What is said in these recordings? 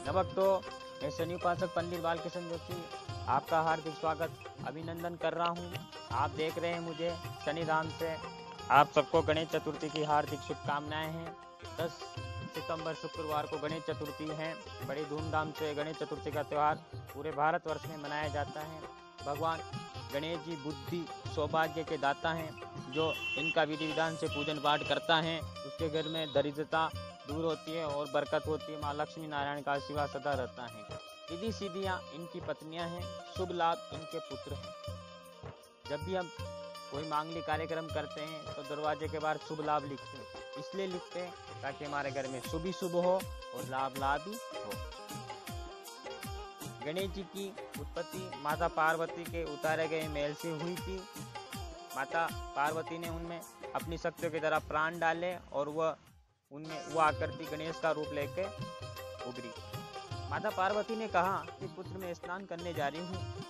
नमस्ते, मैं शनि उपासक पंडित बालकृष्ण जोशी आपका हार्दिक स्वागत अभिनंदन कर रहा हूँ। आप देख रहे हैं मुझे शनि धाम से। आप सबको गणेश चतुर्थी की हार्दिक शुभकामनाएं हैं। 10 सितंबर शुक्रवार को गणेश चतुर्थी है। बड़ी धूमधाम से गणेश चतुर्थी का त्यौहार पूरे भारतवर्ष में मनाया जाता है। भगवान गणेश जी बुद्धि सौभाग्य के दाता हैं। जो इनका विधि विधान से पूजन पाठ करता है उसके घर में दरिद्रता दूर होती है और बरकत होती है। माँ लक्ष्मी नारायण का आशीर्वाद सदा रहता है। रिद्धि सिद्धियाँ इनकी पत्नियां हैं, शुभ लाभ इनके पुत्र हैं। जब भी हम कोई मांगलिक कार्यक्रम करते हैं तो दरवाजे के बाहर शुभ लाभ लिखते हैं। इसलिए लिखते हैं ताकि हमारे घर में शुभ ही शुभ हो और लाभ लाभ ही हो। गणेश जी की उत्पत्ति माता पार्वती के उतारे गए महल से हुई थी। माता पार्वती ने उनमें अपनी शक्तियों की तरह प्राण डाले और वो आकृति गणेश का रूप लेकर उभरी। माता पार्वती ने कहा कि पुत्र मैं स्नान करने जा रही हूँ,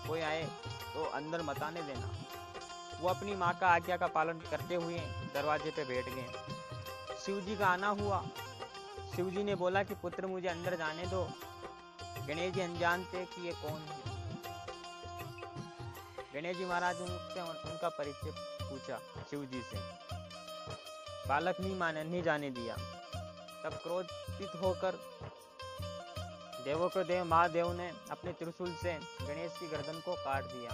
कोई आए तो अंदर मत आने देना। वो अपनी माँ का आज्ञा का पालन करते हुए दरवाजे पे बैठ गए। शिव जी का आना हुआ। शिव जी ने बोला कि पुत्र मुझे अंदर जाने दो। गणेश जी अनजान थे कि ये कौन है। गणेश जी महाराज ने उनका परिचय पूछा शिव जी से। बालक नहीं जाने दिया। तब क्रोधित होकर देवों के देव महादेव ने अपने त्रिशूल से गणेश की गर्दन को काट दिया।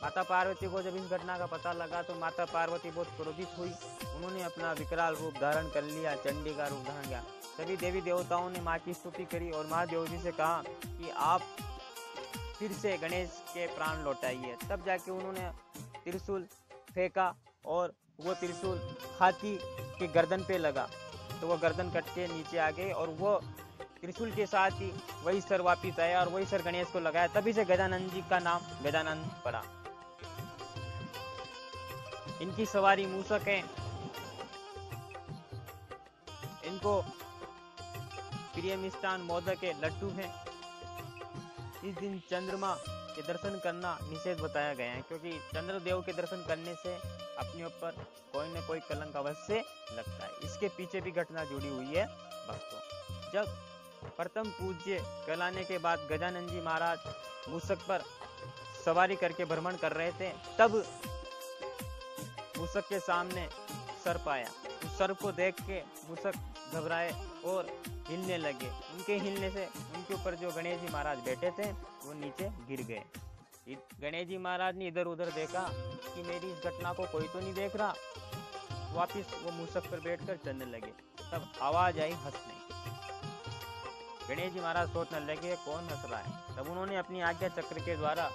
माता पार्वती को जब इस घटना का पता लगा तो माता पार्वती बहुत क्रोधित हुई। उन्होंने अपना विकराल रूप धारण कर लिया, चंडी का रूप धारण किया। सभी देवी देवताओं ने माँ की स्तुति करी और महादेव जी से कहा कि आप फिर से गणेश के प्राण लौटाइए। तब जाके उन्होंने त्रिशूल फेंका और वो त्रिशूल हाथी की गर्दन पे लगा तो वो गर्दन कट के नीचे आ गई और वो त्रिशूल के साथ ही वही सर वापिस आया और वही सर गणेश को लगाया। तभी से गजानन जी का नाम गजानन पड़ा। इनकी सवारी मूषक है। इनको प्रिय मिष्टान मोदक के लड्डू हैं। इस दिन चंद्रमा के दर्शन करना निषेध बताया गया है क्योंकि चंद्रदेव के दर्शन करने से अपने ऊपर कोई न कोई कलंक अवश्य लगता है। इसके पीछे भी घटना जुड़ी हुई है भक्तों। जब प्रथम पूज्य कहलाने के बाद गजानन जी महाराज मूषक पर सवारी करके भ्रमण कर रहे थे, तब मूषक के सामने सर्प आया। उस सर्प को देख के मूषक घबराए और हिलने लगे। उनके हिलने से उनके ऊपर जो गणेश जी महाराज बैठे थे वो नीचे गिर गए। गणेश जी महाराज ने इधर उधर देखा कि मेरी इस घटना को कोई तो नहीं देख रहा। वापिस वो मूषक पर बैठकर चलने लगे। तब आवाज आई हंसने की। गणेश जी महाराज सोचने लगे कौन हंस रहा है। तब उन्होंने अपनी आज्ञा चक्र के द्वारा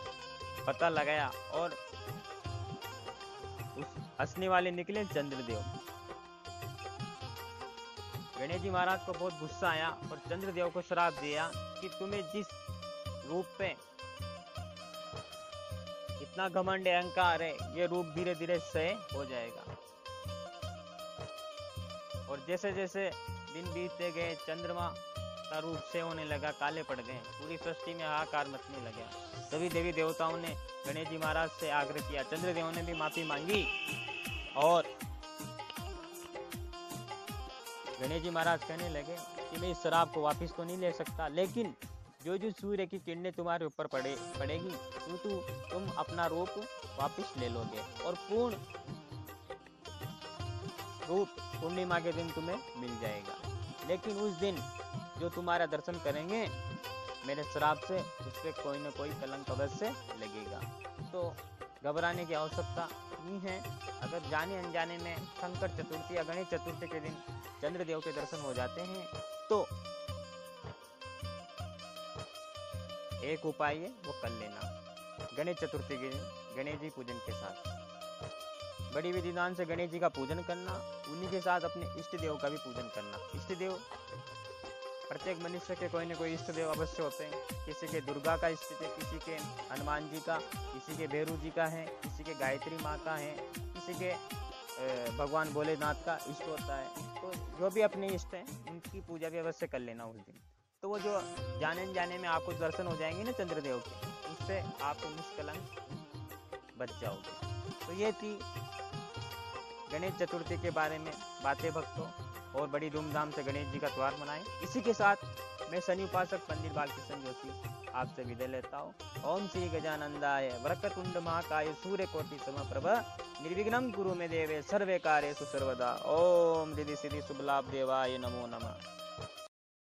पता लगाया और उस हंसने वाले निकले चंद्रदेव। गणेश जी महाराज को बहुत गुस्सा आया और चंद्रदेव को श्राप दिया कि तुम्हें जिस रूप पे इतना घमंड अहंकार है, ये रूप धीरे धीरे क्षय हो जाएगा। और जैसे जैसे दिन बीतते गए चंद्रमा का रूप क्षय होने लगा, काले पड़ गए। पूरी सृष्टि में हाहाकार मचने लगा। सभी देवी देवताओं ने गणेश जी महाराज से आग्रह किया। चंद्रदेव ने भी माफी मांगी और गणेश जी महाराज कहने लगे कि मैं इस शराब को वापस तो नहीं ले सकता, लेकिन जो जो सूर्य की किरणें तुम्हारे ऊपर पड़ेगी तुम अपना रूप वापस ले लोगे और पूर्ण रूप पूर्णिमा के दिन तुम्हें मिल जाएगा। लेकिन उस दिन जो तुम्हारा दर्शन करेंगे मेरे श्राप से, उस पर कोई न कोई कलंक अवश्य लगेगा। तो घबराने की आवश्यकता नहीं है। अगर जाने अनजाने में संकट चतुर्थी या गणेश चतुर्थी के दिन चंद्रदेव के दर्शन हो जाते हैं तो एक उपाय है वो कर लेना। गणेश चतुर्थी के दिन गणेश जी पूजन के साथ बड़ी विधि विधान से गणेश जी का पूजन करना, उन्हीं के साथ अपने इष्ट देव का भी पूजन करना। इष्ट देव प्रत्येक मनुष्य के कोई न कोई इष्ट देव अवश्य होते हैं। किसी के दुर्गा का इष्ट है, किसी के हनुमान जी का, किसी के भैरू जी का है, किसी के गायत्री माँ का है, किसी के भगवान भोलेनाथ का इष्ट होता है। तो जो भी अपने इष्ट हैं उनकी पूजा भी अवश्य कर लेना उस दिन। तो वो जो जाने में आपको दर्शन हो जाएंगे ना चंद्रदेव के, उससे आप निष्कलंक बच जाओगे। तो ये थी गणेश चतुर्थी के बारे में बातें भक्तों। और बड़ी धूमधाम से गणेश जी का त्यौहार मनाएं। इसी के साथ मैं शनि उपासक पंडित बालकृष्ण जोशी आपसे विदा लेता हूँ। ओम श्री गजानंदाय वक्रतुंड महाकाय सूर्यकोटि समप्रभ निर्विघ्नं कुरु मे देवे सर्वे कार्येषु सर्वदा। ओम रिद्धि सिद्धि शुभ लाभ देवाय नमो नमः।